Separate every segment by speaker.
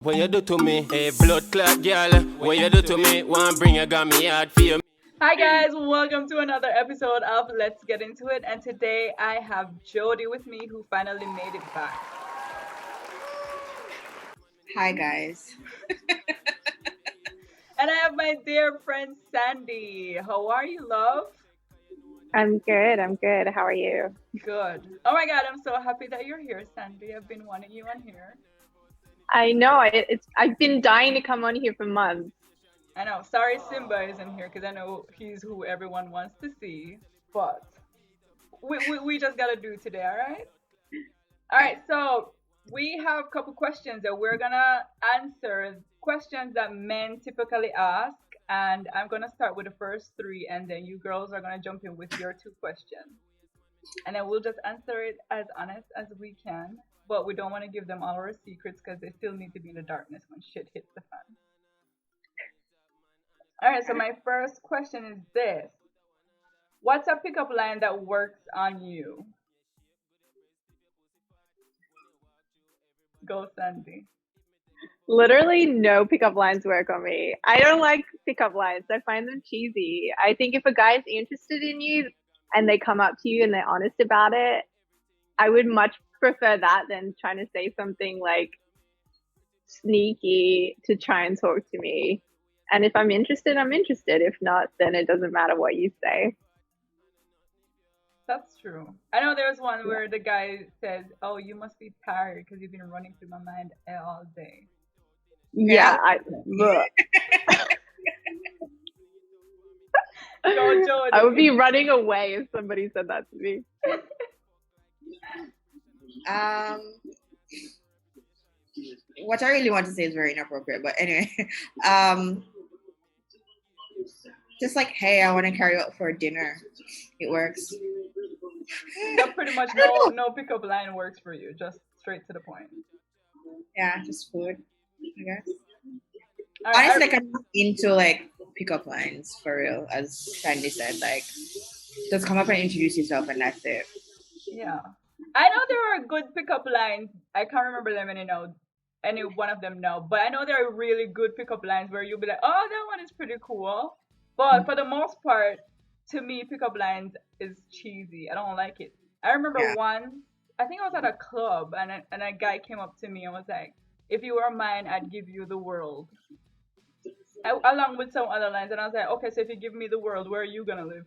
Speaker 1: What you do to me, hey blood clot girl? What you do to me? One bring you got me hard for you.
Speaker 2: Hi guys, welcome to another episode of Let's Get Into It. And today I have Jody with me who finally made it back.
Speaker 3: Hi guys.
Speaker 2: And I have my dear friend Sandy. How are you, love?
Speaker 4: I'm good. I'm good. How are you?
Speaker 2: Good. Oh my god, I'm so happy that you're here, Sandy. I've been wanting you on here.
Speaker 4: I know I've been dying to come on here for months.
Speaker 2: I know. Sorry Simba isn't here because I know he's who everyone wants to see. But we just gotta do today, alright? Alright, so we have a couple questions that we're gonna answer, questions that men typically ask, and I'm gonna start with the first three, and then you girls are gonna jump in with your two questions, and then we'll just answer it as honest as we can. But we don't want to give them all our secrets because they still need to be in the darkness when shit hits the fan. Alright, so my first question is this: what's a pickup line that works on you? Go, Sandy.
Speaker 4: Literally no pickup lines work on me. I don't like pickup lines. I find them cheesy. I think if a guy's interested in you and they come up to you and they're honest about it, I would much prefer that than trying to say something like sneaky to try and talk to me. And if I'm interested, I'm interested. If not, then it doesn't matter what you say.
Speaker 2: That's true. I know there's one where the guy says, "Oh, you must be tired because you've been running through my mind all day."
Speaker 4: Yeah,
Speaker 2: Go, Jody.
Speaker 4: I would be running away if somebody said that to me.
Speaker 3: What I really want to say is very inappropriate, but anyway, um, just like, hey, I want to carry you out for dinner. It works.
Speaker 2: So pretty much no pickup line works for you. Just straight to the point.
Speaker 3: Yeah, just food, I guess.
Speaker 2: All right,
Speaker 3: Honestly, like, I'm not into like pickup lines for real, as Sandy said. Like, just come up and introduce yourself, and that's it.
Speaker 2: yeah. I know there are good pickup lines. I can't remember them any one of them now, but I know there are really good pickup lines where you'll be like, "Oh, that one is pretty cool." But for the most part, to me, pickup lines is cheesy. I don't like it. I remember
Speaker 3: Yeah.
Speaker 2: once, I think I was at a club, and a guy came up to me and was like, "If you were mine, I'd give you the world." Along with some other lines, and I was like, "Okay, so if you give me the world, where are you gonna live?"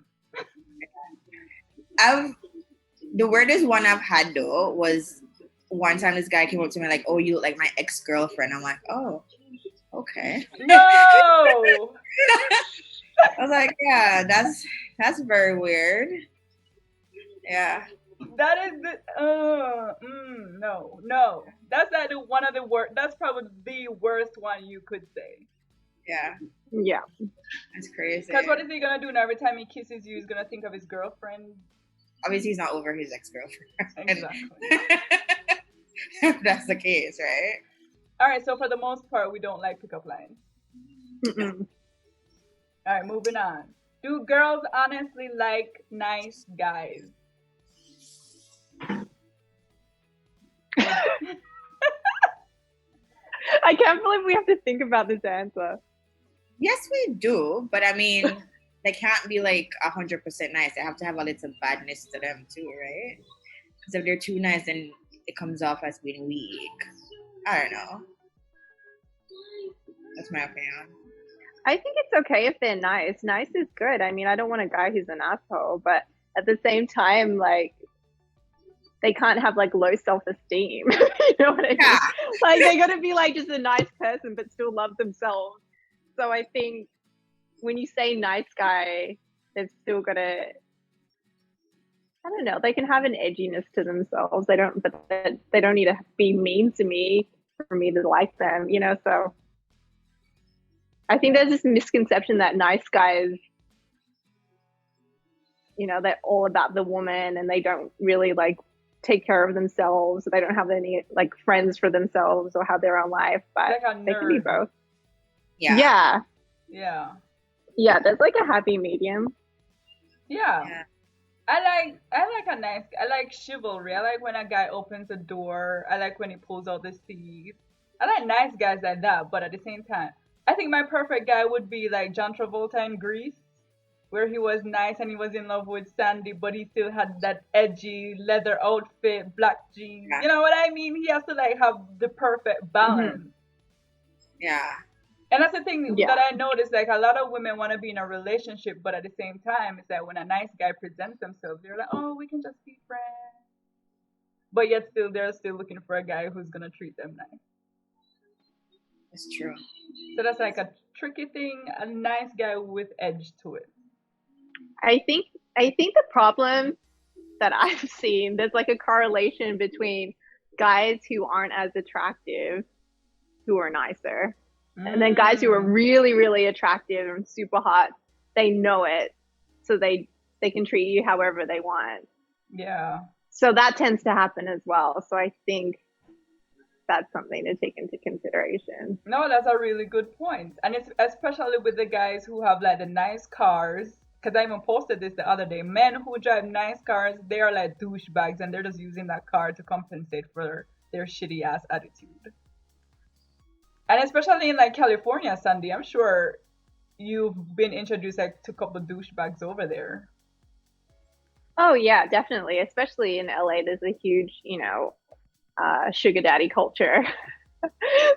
Speaker 3: The weirdest one I've had though was one time this guy came up to me like, "Oh, you look like my ex-girlfriend." I'm like, "Oh, okay."
Speaker 2: No.
Speaker 3: I was like, "Yeah, that's very weird." Yeah.
Speaker 2: That is no. That's not one of the worst. That's probably the worst one you could say.
Speaker 3: Yeah,
Speaker 4: Yeah.
Speaker 3: that's crazy.
Speaker 2: Because what is he gonna do now? Every time he kisses you, he's gonna think of his girlfriend.
Speaker 3: Obviously, he's not over his ex-girlfriend.
Speaker 2: Exactly.
Speaker 3: If that's the case, right?
Speaker 2: All right. So for the most part, we don't like pickup lines.
Speaker 4: Mm-mm.
Speaker 2: All right, moving on. Do girls honestly like nice guys?
Speaker 4: I can't believe we have to think about this answer.
Speaker 3: Yes, we do, but I mean, they can't be like 100% nice. They have to have a little badness to them too, right? Because if they're too nice, then it comes off as being weak. I don't know. That's my opinion.
Speaker 4: I think it's okay if they're nice. Nice is good. I mean, I don't want a guy who's an asshole, but at the same time, like, they can't have like low self-esteem. You know what I mean?
Speaker 3: Yeah.
Speaker 4: Like, they gotta be like just a nice person, but still love themselves. So I think when you say nice guy, they've still gotta, I don't know, they can have an edginess to themselves. They don't need to be mean to me for me to like them, you know? So I think there's this misconception that nice guys, you know, they're all about the woman and they don't really like take care of themselves. They don't have any like friends for themselves or have their own life, but
Speaker 2: Like a
Speaker 4: they can be
Speaker 2: nerd.
Speaker 4: both.
Speaker 3: Yeah.
Speaker 4: Yeah.
Speaker 2: Yeah.
Speaker 4: Yeah, there's like a happy medium.
Speaker 2: Yeah.
Speaker 3: Yeah.
Speaker 2: I like a nice. I like chivalry. I like when a guy opens the door. I like when he pulls out the seat. I like nice guys like that, but at the same time, I think my perfect guy would be like John Travolta in Grease, where he was nice and he was in love with Sandy, but he still had that edgy leather outfit, black jeans.
Speaker 3: Yeah.
Speaker 2: You know what I mean? He has to like have the perfect balance.
Speaker 3: Yeah.
Speaker 2: And that's the thing
Speaker 4: Yeah.
Speaker 2: that I noticed. Like a lot of women want to be in a relationship, but at the same time, it's that when a nice guy presents themselves, they're like, "Oh, we can just be friends." But yet still, they're still looking for a guy who's gonna treat them nice.
Speaker 3: It's true.
Speaker 2: So that's like a tricky thing. A nice guy with edge to it.
Speaker 4: I think the problem that I've seen, there's like a correlation between guys who aren't as attractive who are nicer. And then guys who are
Speaker 2: Mm,
Speaker 4: really, really attractive and super hot, they know it. So they can treat you however they want.
Speaker 2: yeah.
Speaker 4: So that tends to happen as well. So I think that's something to take into consideration.
Speaker 2: No, that's a really good point. And it's especially with the guys who have like the nice cars. Because I even posted this the other day. Men who drive nice cars, they are like douchebags and they're just using that car to compensate for their shitty ass attitude. And especially in like California, Sandy, I'm sure you've been introduced like to a couple of douchebags over there.
Speaker 4: Oh yeah, definitely. Especially in LA, there's a huge, sugar daddy culture.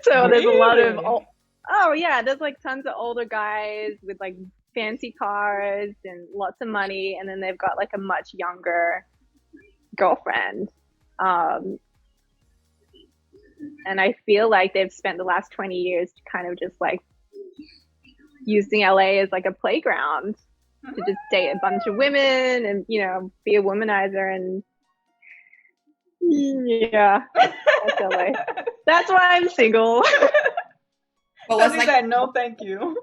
Speaker 4: So there's a lot of
Speaker 2: Really?
Speaker 4: oh yeah, there's like tons of older guys with like fancy cars and lots of money, and then they've got like a much younger girlfriend. Um, and I feel like they've spent the last 20 years kind of just like using LA as like a playground to just date a bunch of women and be a womanizer, and yeah, that's LA. That's why I'm single.
Speaker 3: But what's
Speaker 2: Sandy's
Speaker 3: like,
Speaker 2: like, no, thank you.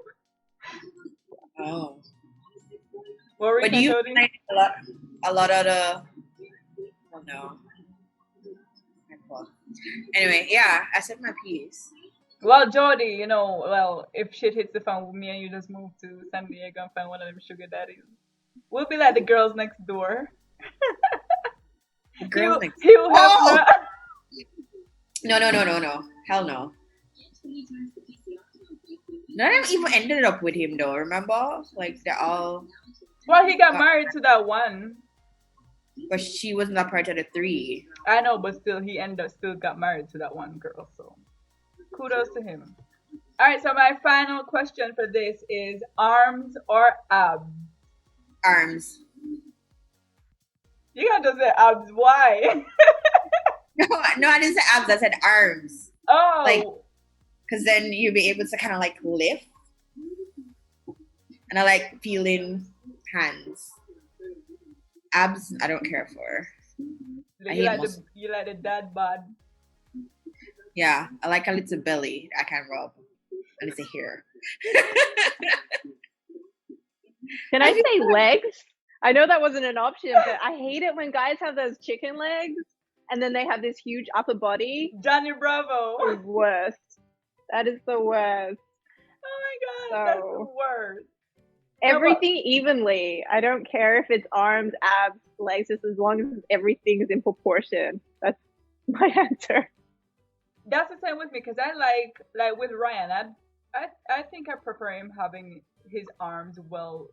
Speaker 3: oh,
Speaker 2: What were you
Speaker 3: but do
Speaker 2: saying,
Speaker 3: you
Speaker 2: Jody?
Speaker 3: find a lot of the, oh no. Anyway, yeah, I said my piece.
Speaker 2: Well, Jody, well, if shit hits the fan with me and you just move to San Diego and find one of them sugar daddies, we'll be like the girls next door.
Speaker 3: The girls
Speaker 2: Hugh,
Speaker 3: next.
Speaker 2: Hugh
Speaker 3: Oh
Speaker 2: Hefner.
Speaker 3: no. Hell no. None of them even ended up with him though. Remember, like they're all.
Speaker 2: Well, he got married to that one.
Speaker 3: But she wasn't a part of the three.
Speaker 2: I know, but still, he still got married to that one girl. So kudos to him. All right, so my final question for this is arms or abs?
Speaker 3: Arms.
Speaker 2: You can't just say abs. Why?
Speaker 3: No, I didn't say abs. I said arms.
Speaker 2: Oh,
Speaker 3: Like, because then you'll be able to kind of like lift. And I like feeling hands. Abs, I don't care for. I
Speaker 2: you
Speaker 3: hate
Speaker 2: like
Speaker 3: muscle.
Speaker 2: you like the dad bod.
Speaker 3: Yeah, I like a little belly I can rub. And it's a hair.
Speaker 4: Can I say legs? I know that wasn't an option, but I hate it when guys have those chicken legs and then they have this huge upper body.
Speaker 2: Johnny Bravo.
Speaker 4: The worst. That is the worst.
Speaker 2: Oh my god, that's the
Speaker 4: So
Speaker 2: worst.
Speaker 4: everything evenly. I don't care if it's arms, abs, legs, just as long as everything is in proportion. That's my answer.
Speaker 2: That's the same with me because I like with Ryan. I think I prefer him having his arms well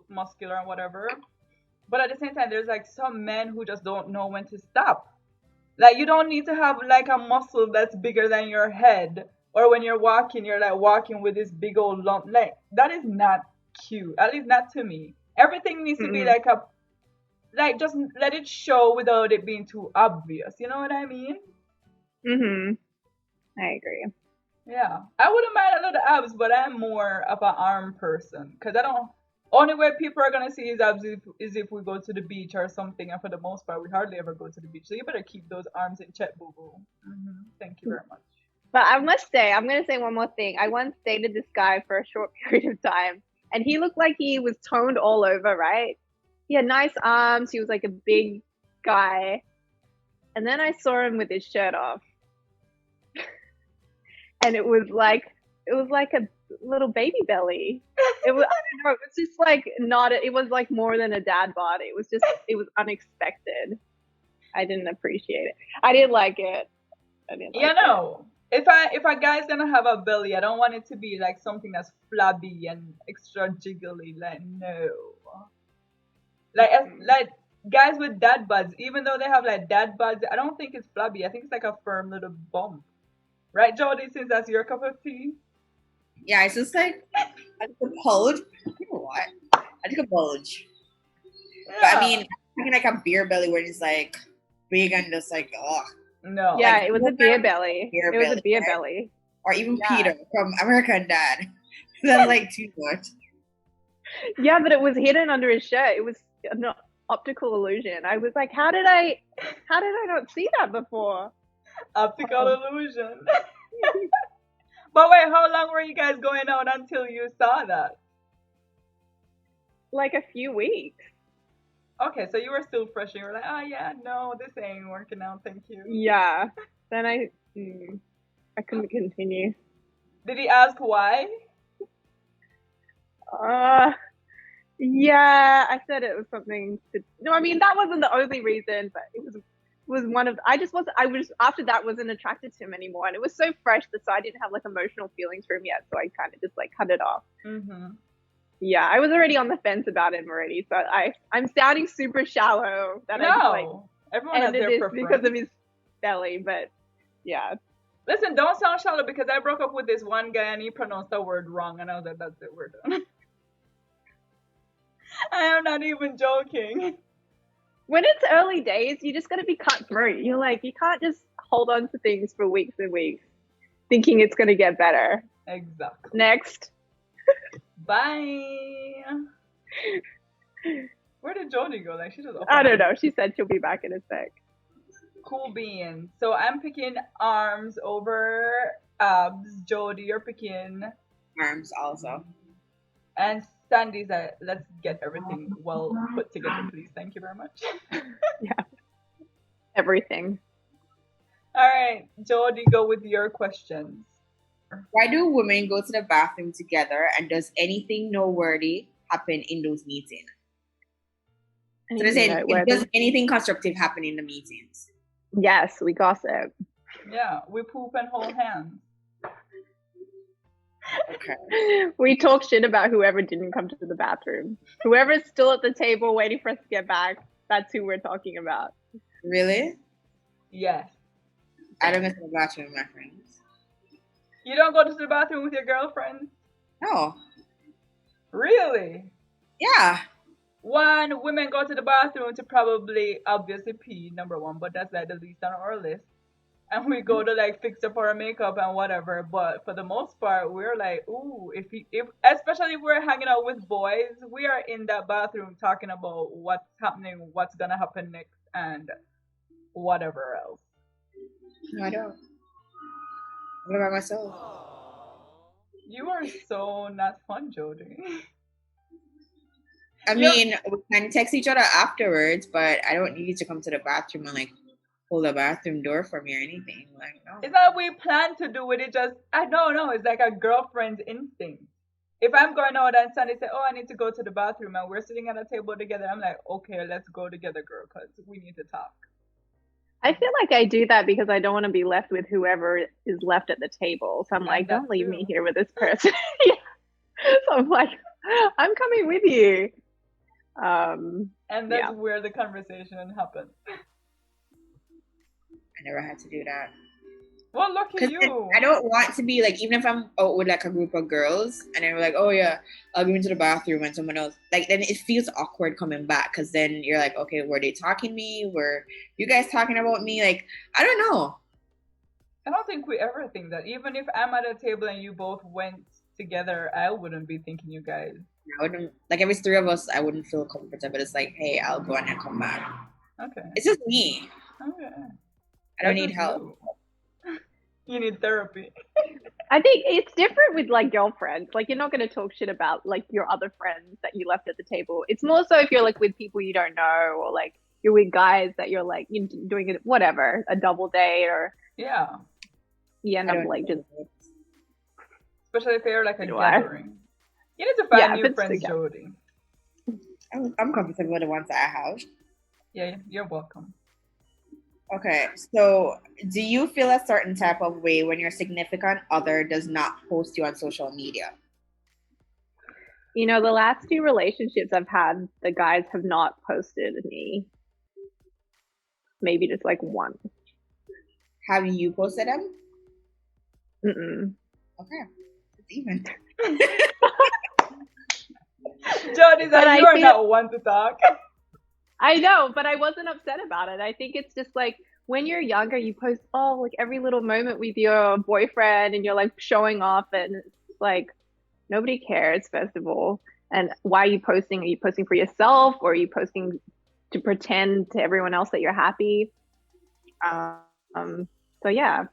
Speaker 2: muscular and whatever. But at the same time, there's like some men who just don't know when to stop. Like you don't need to have like a muscle that's bigger than your head, or when you're walking, you're like walking with this big old lump. Like that is not cute. At least not to me. Everything needs to be
Speaker 4: Mm-mm.
Speaker 2: like just let it show without it being too obvious. You know what I mean?
Speaker 4: Mhm. I agree.
Speaker 2: Yeah, I wouldn't mind a little abs, but I'm more of an arm person because I don't. Only way people are gonna see his abs is if we go to the beach or something, and for the most part, we hardly ever go to the beach. So you better keep those arms in check, boo boo. Thank you very much.
Speaker 4: But I must say, I'm going to say one more thing. I once dated this guy for a short period of time, and he looked like he was toned all over, right? He had nice arms. He was like a big guy. And then I saw him with his shirt off. And it was like a little baby belly. It was, I don't know, it was just like it was like more than a dad bod. It was unexpected. I didn't appreciate it. I didn't like it. I didn't like
Speaker 2: Yeah,
Speaker 4: it.
Speaker 2: no. if a guy's gonna have a belly, I don't want it to be like something that's flabby and extra jiggly. Like no, like guys with dad buds, even though they have like dad buds, I don't think it's flabby. I think it's like a firm little bump, right, Jody? Since that's your cup of tea.
Speaker 3: Yeah, it's just like I think a bulge. You know what? I think a bulge. But I mean, having like a beer belly where it's like big and just like
Speaker 2: no.
Speaker 4: Yeah,
Speaker 3: Like,
Speaker 4: it was a beer belly.
Speaker 3: Beer
Speaker 4: It was
Speaker 3: belly,
Speaker 4: a beer
Speaker 3: right?
Speaker 4: belly.
Speaker 3: Or even
Speaker 4: Yeah.
Speaker 3: Peter from American Dad. That's like too much.
Speaker 4: Yeah, but it was hidden under his shirt. It was an optical illusion. I was like, how did I not see that before?
Speaker 2: Optical illusion. But wait, how long were you guys going out until you saw that?
Speaker 4: Like a few weeks.
Speaker 2: Okay, so you were still fresh. You were like, oh yeah, no, this ain't working out. Thank you.
Speaker 4: Yeah. Then I couldn't continue.
Speaker 2: Did he ask why?
Speaker 4: Yeah, I said it was something to, no, I mean that wasn't the only reason, but it was one of, I was after that wasn't attracted to him anymore, and it was so fresh that so I didn't have like emotional feelings for him yet, so I kind of just like cut it off.
Speaker 2: Mm-hmm.
Speaker 4: Yeah, I was already on the fence about him already, so I'm sounding super shallow that I just like
Speaker 2: everyone has
Speaker 4: ended
Speaker 2: their
Speaker 4: this
Speaker 2: preference.
Speaker 4: because of his belly, but yeah.
Speaker 2: Listen, don't sound shallow because I broke up with this one guy and he pronounced the word wrong, and I was like, that's it, we're done. I am not even joking.
Speaker 4: When it's early days, you just gotta be cutthroat. You're like, you can't just hold on to things for weeks and weeks thinking it's gonna get better.
Speaker 2: Exactly.
Speaker 4: Next.
Speaker 2: Bye. Where did Jody go? Like she just opened
Speaker 4: I don't
Speaker 2: it.
Speaker 4: know. She said she'll be back in a sec.
Speaker 2: Cool beans. So I'm picking arms over abs. Jody, you're picking
Speaker 3: Arms also.
Speaker 2: and Sandy's like, let's get everything well put together, please. Thank you very much.
Speaker 4: Yeah. Everything.
Speaker 2: All right, Jody, go with your questions.
Speaker 3: Why do women go to the bathroom together, and does anything noteworthy happen in those meetings? So they're saying, does anything constructive happen in the meetings?
Speaker 4: Yes, we gossip.
Speaker 2: Yeah, we poop and hold hands.
Speaker 3: Okay.
Speaker 4: We talk shit about whoever didn't come to the bathroom. Whoever's still at the table waiting for us to get back, that's who we're talking about.
Speaker 3: Really?
Speaker 2: Yes.
Speaker 3: I don't go to the bathroom with my friends.
Speaker 2: You don't go to the bathroom with your girlfriend?
Speaker 3: No.
Speaker 2: Really?
Speaker 3: Yeah.
Speaker 2: One, women go to the bathroom to probably obviously pee, number one, but that's like the least on our list. And we go to like fix up our makeup and whatever. But for the most part, we're like, ooh, if especially if we're hanging out with boys, we are in that bathroom talking about what's happening, what's gonna happen next, and whatever else.
Speaker 3: No, I don't. What about myself?
Speaker 2: You are so not fun, Jody.
Speaker 3: I mean, we can text each other afterwards, but I don't need you to come to the bathroom and like hold the bathroom door for me or anything. Like, no.
Speaker 2: It's not we plan to do it. It just, I don't know. It's like a girlfriend's instinct. If I'm going out and Sunday say, oh, I need to go to the bathroom, and we're sitting at a table together, I'm like, okay, let's go together, girl, because we need to talk.
Speaker 4: I feel like I do that because I don't want to be left with whoever is left at the table. So I'm like, don't leave me here with this person. Yeah. So I'm like, I'm coming with you.
Speaker 2: And that's where the conversation happens.
Speaker 3: I never had to do that.
Speaker 2: Well, look at you.
Speaker 3: I don't want to be like, even if I'm out with like a group of girls and they're like, oh yeah, I'll go into the bathroom and someone else, like then it feels awkward coming back because then you're like, okay, were they talking to me? Were you guys talking about me? Like, I don't know.
Speaker 2: I don't think we ever think that. Even if I'm at a table and you both went together, I wouldn't be thinking you guys.
Speaker 3: I wouldn't, like if it's three of us, I wouldn't feel comfortable. It's like, hey, I'll go and then come back.
Speaker 2: Okay.
Speaker 3: It's just me.
Speaker 2: Okay.
Speaker 3: I don't need help.
Speaker 2: You need therapy.
Speaker 4: I think it's different with like girlfriends. Like you're not going to talk shit about like your other friends that you left at the table. It's more so if you're like with people you don't know, or like you're with guys that you're like you're doing it whatever, a double date, or you end up like just.
Speaker 2: Especially if they're like a gathering. You need to find new friends, Jody.
Speaker 3: I'm comfortable with the ones that I have.
Speaker 2: Yeah, you're welcome.
Speaker 3: Okay, so do you feel a certain type of way when your significant other does not post you on social media?
Speaker 4: You know, the last few relationships I've had, the guys have not posted me. Maybe just like one.
Speaker 3: Have you posted them?
Speaker 4: Mm-mm.
Speaker 3: Okay, it's even.
Speaker 2: Jody,
Speaker 4: But
Speaker 2: that
Speaker 4: I
Speaker 2: you are
Speaker 4: feel
Speaker 2: not one to talk.
Speaker 4: I know, but I wasn't upset about it. I think it's just like when you're younger, you post like every little moment with your boyfriend and you're like showing off and it's like nobody cares, first of all. And why are you posting? Are you posting for yourself or are you posting to pretend to everyone else that you're happy? So yeah,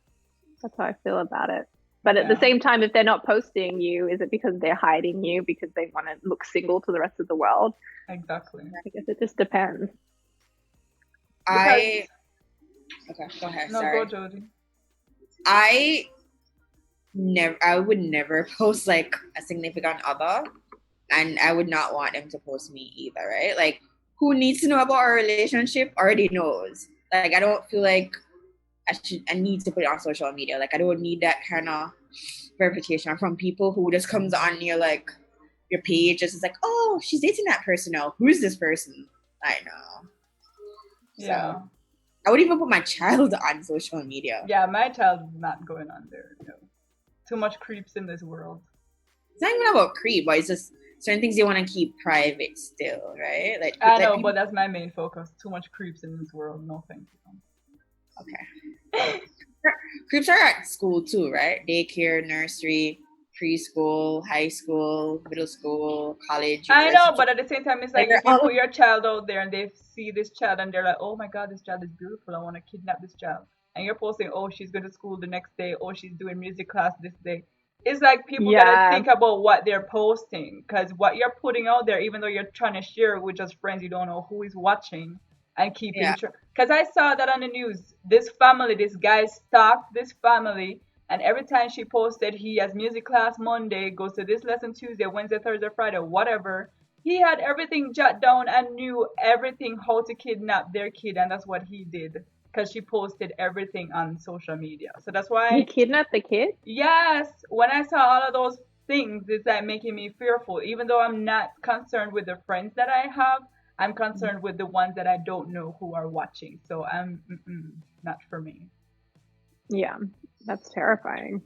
Speaker 4: that's how I feel about it. But at the
Speaker 2: Yeah,
Speaker 4: same time, if they're not posting you, is it because they're hiding you because they want to look single to the rest of the world?
Speaker 2: exactly.
Speaker 4: I guess it just depends.
Speaker 2: Because
Speaker 3: I okay, go ahead.
Speaker 2: no, go
Speaker 3: Sorry.
Speaker 2: Jody.
Speaker 3: I would never post like a significant other, and I would not want them to post me either, right? Like, who needs to know about our relationship already knows. Like, I don't feel like I need to put it on social media. Like, I don't need that kind of verification from people who just comes on your page, just is like, oh, she's dating that person now. Who's this person? I know.
Speaker 2: Yeah.
Speaker 3: So I would even put my child on social media.
Speaker 2: Yeah, my child's not going on there. No. Too much creeps in this world.
Speaker 3: It's not even about creep, but it's just certain things you want to keep private still, right? Like,
Speaker 2: I
Speaker 3: let
Speaker 2: know,
Speaker 3: people.
Speaker 2: but that's my main focus. Too much creeps in this world. No, thank
Speaker 3: Okay. Creeps are at school too, right? Daycare, nursery, preschool, high school, middle school, college,
Speaker 2: I know,
Speaker 3: university.
Speaker 2: but at the same time, it's
Speaker 3: Like
Speaker 2: like if
Speaker 3: they're
Speaker 2: you
Speaker 3: all
Speaker 2: put your child out there and they see this child and they're like, oh my God, this child is beautiful. I want to kidnap this child. And you're posting, oh, she's going to school the next day. Oh, she's doing music class this day. It's like people got to
Speaker 4: Yeah,
Speaker 2: think about what they're posting because what you're putting out there, even though you're trying to share it with just friends, you don't know who is watching and keeping
Speaker 3: yeah,
Speaker 2: track. Because I saw that on the news. This family, this guy stalked this family and every time she posted, he has music class Monday, goes to this lesson Tuesday, Wednesday, Thursday, Friday, whatever. He had everything jot down and knew everything how to kidnap their kid, and that's what he did because she posted everything on social media. So that's
Speaker 4: he
Speaker 2: why,
Speaker 4: kidnapped the kid.
Speaker 2: yes, when I saw all of those things, it's like making me fearful. Even though I'm not concerned with the friends that I have, I'm concerned with the ones that I don't know who are watching. So I'm not for me.
Speaker 4: Yeah, that's terrifying.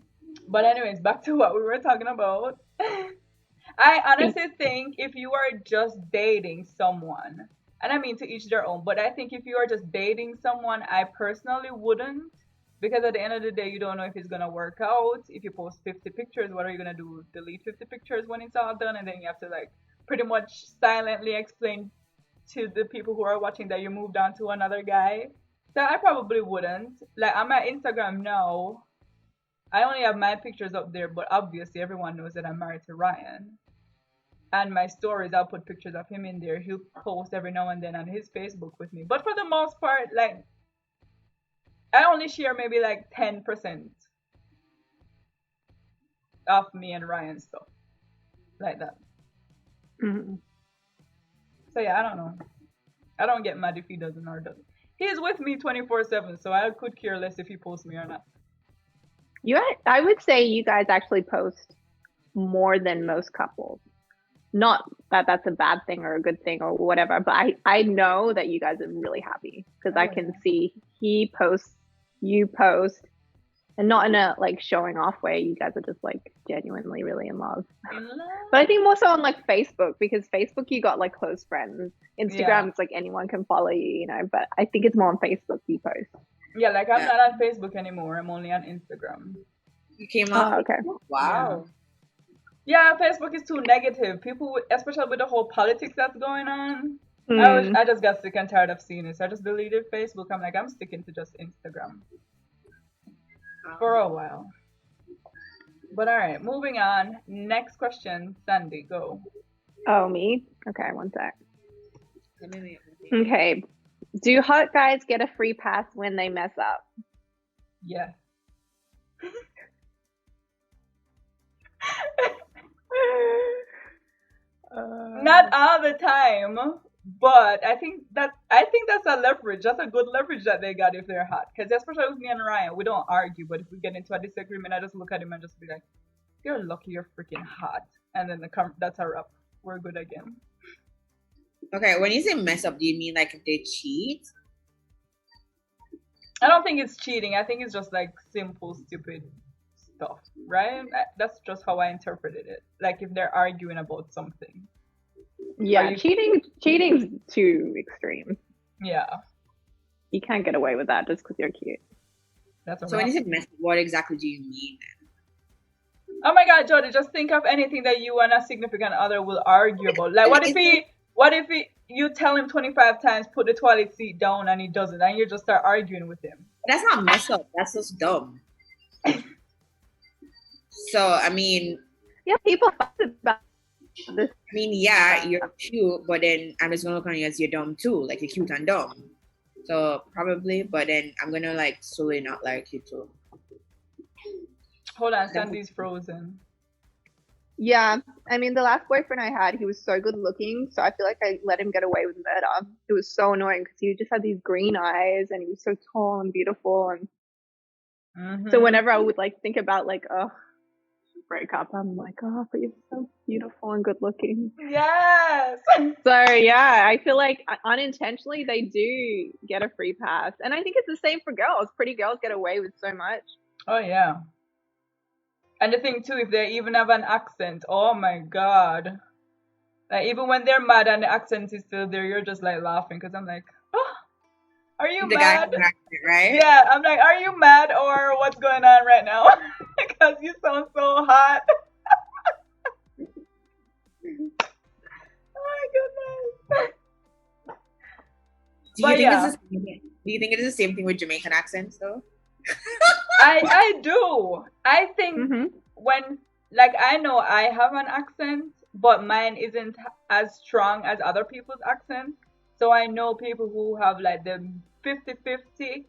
Speaker 2: But anyways, back to what we were talking about. I
Speaker 4: Think,
Speaker 2: honestly think if you are just dating someone, and I mean to each their own, but I think if you are just dating someone, I personally wouldn't. Because at the end of the day, you don't know if it's gonna work out. If you post 50 pictures, what are you gonna do? Delete 50 pictures when it's all done, and then you have to like pretty much silently explain to the people who are watching that you moved on to another guy. So I probably wouldn't. Like on my Instagram now, I only have my pictures up there, but obviously everyone knows that I'm married to Ryan. And my stories, I'll put pictures of him in there. He'll post every now and then on his Facebook with me. But for the most part, like I only share maybe like 10% of me and Ryan stuff. Like that.
Speaker 4: mhm.
Speaker 2: So yeah, I don't know. I don't get mad if he doesn't or doesn't. He's with me 24/7, so I could care less if he posts me or not.
Speaker 4: I would say you guys actually post more than most couples. Not that that's a bad thing or a good thing or whatever, but I know that you guys are really happy because I
Speaker 2: Oh
Speaker 4: can
Speaker 2: yeah.
Speaker 4: see he posts, you post, and not in a like showing off way. You guys are just like genuinely really in love.
Speaker 2: In
Speaker 4: But I
Speaker 2: love?
Speaker 4: think more so on like Facebook because Facebook you got like close friends.
Speaker 2: Yeah.
Speaker 4: Instagram it's like anyone can follow you, you know. But I think it's more on Facebook you post.
Speaker 2: Yeah, like I'm
Speaker 3: yeah.
Speaker 2: not on Facebook anymore. I'm only on Instagram.
Speaker 3: You came off.
Speaker 4: Oh, okay.
Speaker 2: Yeah.
Speaker 3: Wow.
Speaker 2: Yeah, Facebook is too negative. People, especially with the whole politics that's going on,
Speaker 4: Hmm.
Speaker 2: I just got sick and tired of seeing it. So I just deleted Facebook. I'm like, I'm sticking to just Instagram for a while. But all right, moving on. Next question, Sandy, go.
Speaker 4: Oh, me? Okay, one sec.
Speaker 3: Let me.
Speaker 4: Okay. Do hot guys get a free pass when they mess up?
Speaker 2: Yes. Not all the time, but I think that I think that's a leverage. That's a good leverage that they got if they're hot. Because especially with me and Ryan, we don't argue. But if we get into a disagreement, I just look at him and just be like, "You're lucky you're freaking hot," and then that's a wrap. We're good again.
Speaker 3: Okay, when you say mess up, do you mean like if they cheat?
Speaker 2: I don't think it's cheating. I think it's just like simple, stupid stuff, right? That's just how I interpreted it. Like if they're arguing about something.
Speaker 4: Yeah, cheating's too extreme.
Speaker 2: Yeah.
Speaker 4: You can't get away with that just because you're cute.
Speaker 3: So when you say mess up, what exactly do you mean then?
Speaker 2: Oh my God, Jody, just think of anything that you and a significant other will argue about. Like what if you tell him 25 times put the toilet seat down and he doesn't, and you just start arguing with him?
Speaker 3: That's not mess up. That's just dumb. So I mean,
Speaker 4: yeah, people fuss about this.
Speaker 3: I mean, yeah, you're cute, but then I'm just gonna look on you as you're dumb too. Like you're cute and dumb. So probably, but then I'm gonna like slowly not like you too.
Speaker 2: Hold on, Sandy's frozen.
Speaker 4: Yeah, I mean, the last boyfriend I had, he was so good looking, so I feel like I let him get away with murder. It was so annoying because he just had these green eyes and he was so tall and beautiful, and so whenever I would like think about like, oh, break up, I'm like, oh, but you're so beautiful and good looking.
Speaker 2: Yes.
Speaker 4: So yeah, I feel like unintentionally they do get a free pass, and I think it's the same for girls. Pretty girls get away with so much.
Speaker 2: Oh yeah. And the thing too, if they even have an accent, oh my God. Like even when they're mad and the accent is still there, you're just like laughing because I'm like, oh, are you
Speaker 3: The
Speaker 2: mad?
Speaker 3: guy accent, right?
Speaker 2: Yeah, I'm like, are you mad or what's going on right now? Because you sound so hot. Oh my goodness.
Speaker 3: Do you think it is the same thing with Jamaican accents though?
Speaker 2: I do. I think when, like, I know I have an accent, but mine isn't as strong as other people's accents. So I know people who have like the 50-50,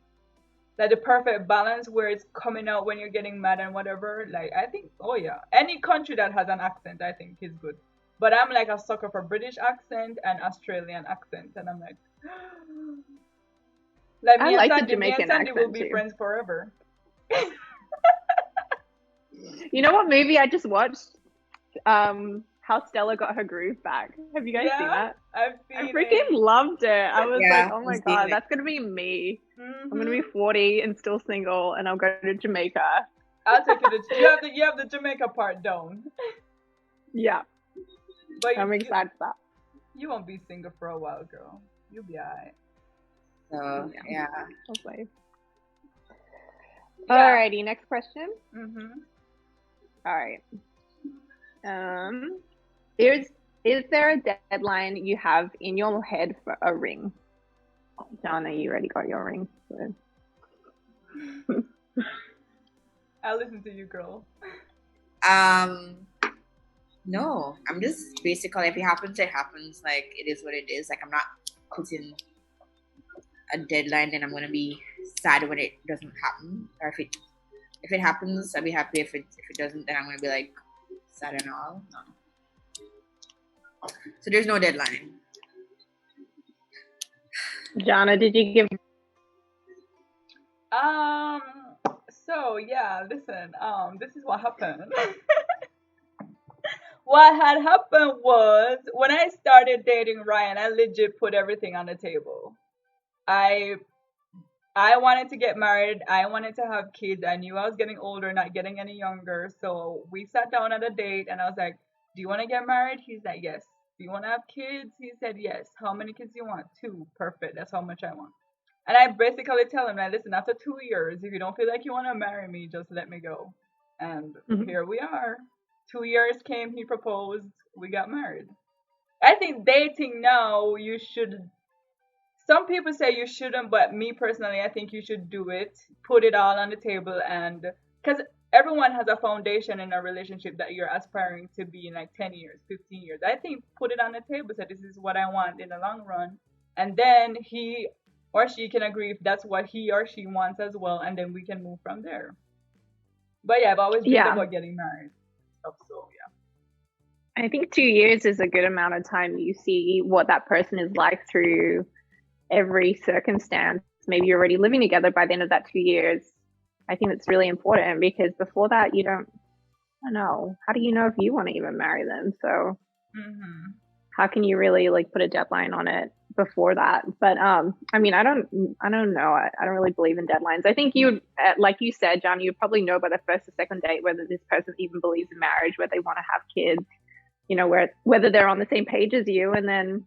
Speaker 2: like the perfect balance where it's coming out when you're getting mad and whatever. Like, I think, oh yeah, any country that has an accent, I think is good. But I'm like a sucker for British accent and Australian accent, and I'm like, like
Speaker 4: I like the Jamaican accent
Speaker 2: will be
Speaker 4: too.
Speaker 2: friends forever.
Speaker 4: You know what movie I just watched? How Stella Got Her Groove Back. Have you guys seen that?
Speaker 2: I've
Speaker 4: I
Speaker 2: seen
Speaker 4: freaking loved it. I was
Speaker 3: Yeah,
Speaker 4: like, oh my
Speaker 3: I've seen
Speaker 4: God,
Speaker 3: it.
Speaker 4: that's gonna be me. I'm gonna be 40 and still single, and I'll go to Jamaica.
Speaker 2: I'll take it. You have the Jamaica part down.
Speaker 4: Yeah,
Speaker 2: But
Speaker 4: I'm excited for that.
Speaker 2: You won't be single for a while, girl. You'll be alright.
Speaker 3: So yeah.
Speaker 4: Hopefully.
Speaker 2: Yeah.
Speaker 4: Alrighty, next question. All right. Is there a deadline you have in your head for a ring? Donna, you already got your ring. So.
Speaker 2: I'll listen to you, girl.
Speaker 3: No, I'm just basically, if it happens, it happens. Like it is what it is. Like I'm not putting a deadline, and I'm gonna be sad when it doesn't happen. Or if it happens, I'll be happy. If it doesn't, then I'm gonna be like sad and all. No. So there's no deadline.
Speaker 4: Jana, did you give?
Speaker 2: So yeah, listen. This is what happened. What had happened was when I started dating Ryan, I legit put everything on the table. I wanted to get married. I wanted to have kids. I knew I was getting older, not getting any younger. So we sat down at a date and I was like, do you want to get married? He's like, yes. Do you want to have kids? He said, yes. How many kids do you want? 2. Perfect. That's how much I want. And I basically tell him, like, listen, after 2 years, if you don't feel like you want to marry me, just let me go. And here we are. 2 years came, he proposed, we got married. I think dating now, you should. Some people say you shouldn't, but me personally, I think you should do it. Put it all on the table, and because everyone has a foundation in a relationship that you're aspiring to be in like 10 years, 15 years. I think put it on the table, say this is what I want in the long run, and then he or she can agree if that's what he or she wants as well, and then we can move from there. But yeah, I've always dreamed about getting married. So yeah.
Speaker 4: I think 2 years is a good amount of time. You see what that person is like through every circumstance. Maybe you're already living together by the end of that 2 years. I think it's really important because before that, I don't know. How do you know if you want to even marry them? So
Speaker 2: Mm-hmm.
Speaker 4: how can you really like put a deadline on it before that? But I mean, I don't know. I don't really believe in deadlines. I think you, like you said, John, you'd probably know by the first or second date whether this person even believes in marriage, whether they want to have kids, whether they're on the same page as you, and then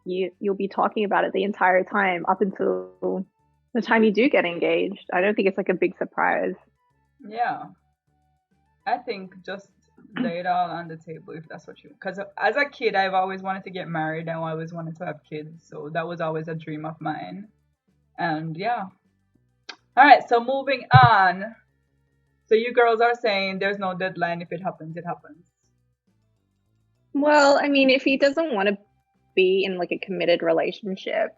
Speaker 4: you'll be talking about it the entire time up until the time you do get engaged. I don't think it's like a big surprise.
Speaker 2: Yeah. I think just lay it all on the table if that's what you. Because as a kid, I've always wanted to get married. I always wanted to have kids, so that was always a dream of mine. And yeah. All right. So moving on. So you girls are saying there's no deadline. If it happens, it happens.
Speaker 4: Well, I mean, if he doesn't want to be in like a committed relationship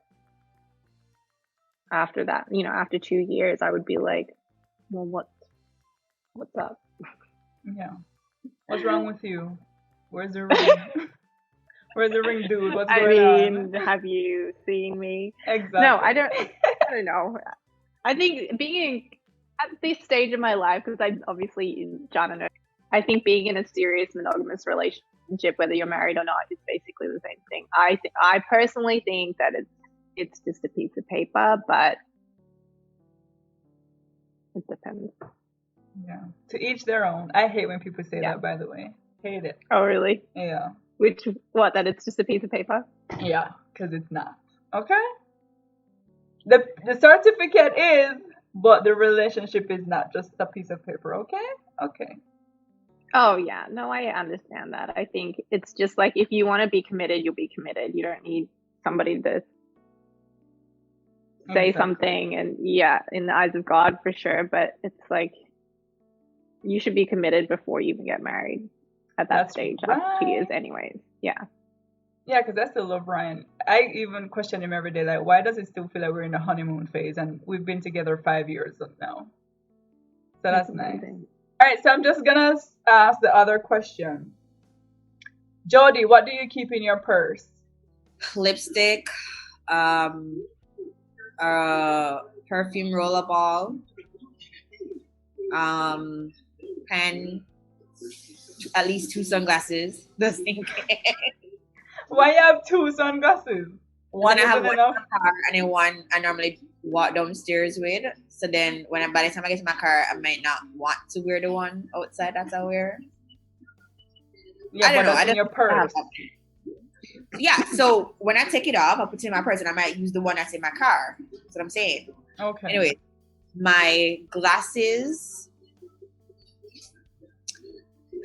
Speaker 4: after that, after 2 years, I would be like, well, what's up?
Speaker 2: Yeah. What's wrong with you? Where's the ring? Where's the ring, dude? What's going on?
Speaker 4: Have you seen me?
Speaker 2: Exactly.
Speaker 4: No, I don't know. I think being at this stage of my life, because I obviously, John and I think being in a serious monogamous relationship, whether you're married or not, is basically the same thing. I personally think that it's just a piece of paper, but it depends.
Speaker 2: Yeah. To each their own. I hate when people say that, by the way. Hate it.
Speaker 4: Oh, really?
Speaker 2: Yeah.
Speaker 4: That it's just a piece of paper?
Speaker 2: Yeah, because it's not. Okay? The certificate is, but the relationship is not just a piece of paper, okay? Okay.
Speaker 4: Oh, yeah. No, I understand that. I think it's just like if you want to be committed, you'll be committed. You don't need somebody to say something, and in the eyes of God, for sure. But it's like you should be committed before you even get married at that stage after 2 years anyways. Yeah.
Speaker 2: Yeah, because I still love Ryan. I even question him every day, like, why does it still feel like we're in the honeymoon phase and we've been together 5 years now? So that's nice. All right, so I'm just going to ask the other question. Jody, what do you keep in your purse?
Speaker 3: Lipstick, perfume roller ball, pen, at least 2 sunglasses. Just in case.
Speaker 2: Why you have 2 sunglasses?
Speaker 3: One I have one in my car, and then one I normally walk downstairs with. So then by the time I get to my car, I might not want to wear the one outside that I wear.
Speaker 2: Yeah, I don't know. I don't in your purse.
Speaker 3: Yeah, so when I take it off, I put it in my purse, and I might use the one that's in my car. That's what I'm saying.
Speaker 2: Okay.
Speaker 3: Anyway, my glasses,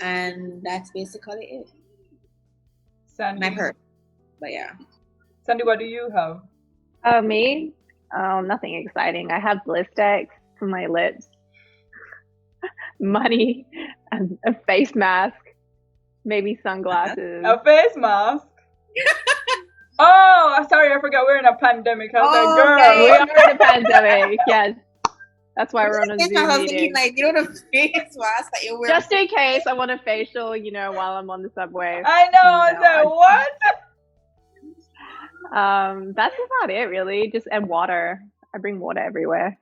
Speaker 3: and that's basically it.
Speaker 2: Sandy.
Speaker 3: My purse. But yeah.
Speaker 2: Sandy, what do you have?
Speaker 4: Me? Oh, nothing exciting. I have Blistex for my lips, money, and a face mask, maybe sunglasses.
Speaker 2: A face mask? Oh, sorry, I forgot we're in a pandemic. I was like, girl.
Speaker 4: Okay. We are in a pandemic, yes. That's why we're on a Zoom meeting.
Speaker 3: Thinking, like, you know, the face mask that you're wearing.
Speaker 4: Just in case I want a facial, while I'm on the subway.
Speaker 2: I know, I was like, what?
Speaker 4: That's about it, really. And water. I bring water everywhere.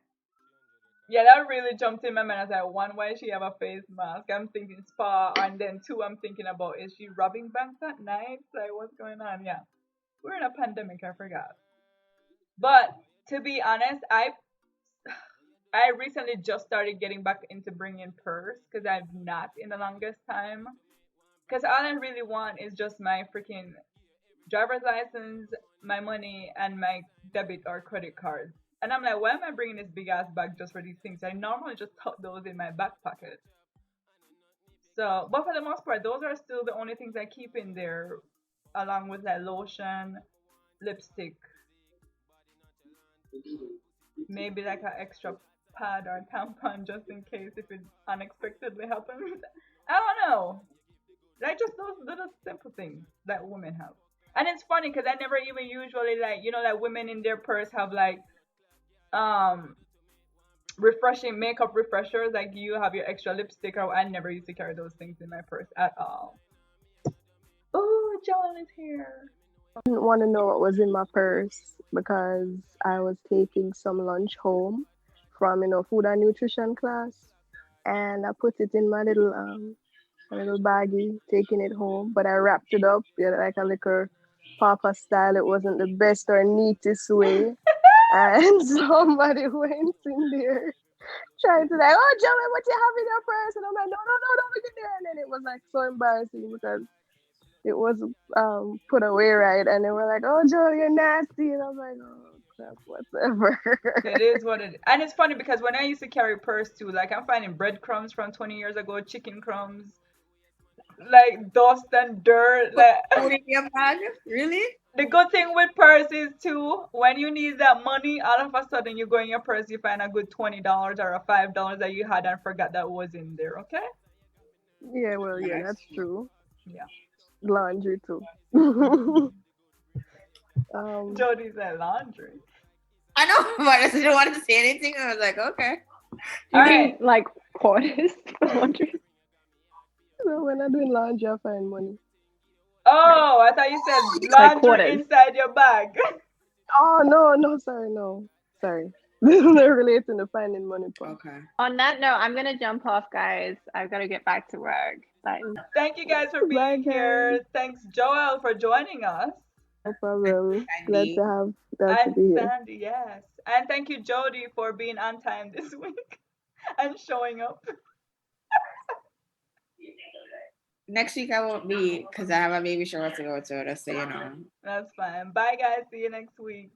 Speaker 2: Yeah, that really jumped in my mind. I was like, 1, why does she have a face mask? I'm thinking spa, and then 2, I'm thinking about, is she robbing banks at night? Like, what's going on? Yeah. We're in a pandemic, I forgot. But to be honest, I recently just started getting back into bringing purse because I've not in the longest time. Because all I really want is just my freaking driver's license, my money, and my debit or credit card. And I'm like, why am I bringing this big ass bag just for these things? I normally just tuck those in my back pocket. So, but for the most part, those are still the only things I keep in there, along with like lotion, lipstick, maybe like an extra pad or tampon just in case if it unexpectedly happens. I don't know. Like just those little simple things that women have. And it's funny because I never even usually like women in their purse have like refreshing makeup refreshers, like you have your extra lipstick. I never used to carry those things in my purse at all. Oh, John is here.
Speaker 5: Didn't want to know what was in my purse because I was taking some lunch home from food and nutrition class, and I put it in my little baggie, taking it home. But I wrapped it up like a little Papa style. It wasn't the best or neatest way, and somebody went in there trying to like, oh Joey, what you have in your purse? And I'm like, no, no, no, no, look in there. And then it was like so embarrassing because it was put away right, and they were like, "Oh, Joel, you're nasty," and I'm like, "Oh crap, whatever."
Speaker 2: It is what it is. And it's funny because when I used to carry purse too, like I'm finding breadcrumbs from 20 years ago, chicken crumbs, like dust and dirt.
Speaker 3: Put
Speaker 2: Like
Speaker 3: food in your bag? Really?
Speaker 2: the good thing with purses too, when you need that money, all of a sudden you go in your purse, you find a good $20 or a $5 that you had and forgot that was in there. Okay?
Speaker 5: Yeah, well,
Speaker 3: Yeah,
Speaker 5: yeah,
Speaker 3: that's
Speaker 5: that's
Speaker 3: true.
Speaker 5: true.
Speaker 2: Yeah.
Speaker 5: Laundry too. um,
Speaker 2: Jody said laundry.
Speaker 3: I know, but I didn't want to say anything. I was like, okay.
Speaker 4: Do
Speaker 2: All
Speaker 4: you
Speaker 2: right.
Speaker 4: mean like quarters for laundry?
Speaker 5: so when I'm doing laundry, I find money.
Speaker 4: Right.
Speaker 2: Oh, I thought you said
Speaker 4: Like
Speaker 2: laundry
Speaker 4: quarters.
Speaker 2: inside your bag.
Speaker 5: Oh no, no, sorry, no, sorry. They're relating to finding money part.
Speaker 3: Okay.
Speaker 4: On that note, I'm gonna jump off, guys. I've got to get back to work. Bye.
Speaker 2: Thank you guys for
Speaker 5: Bye,
Speaker 2: being
Speaker 5: guys.
Speaker 2: here. Thanks, Joel, for joining us.
Speaker 5: No
Speaker 3: Thank
Speaker 5: problem.
Speaker 3: you,
Speaker 5: Glad
Speaker 3: Sandy.
Speaker 5: to
Speaker 2: And
Speaker 5: be here.
Speaker 2: Sandy, yes. And thank you, Jody, for being on time this week and showing up.
Speaker 3: Next week I won't be because I have a baby shower to go to, just so you know.
Speaker 2: That's fine. Bye, guys. See you next week.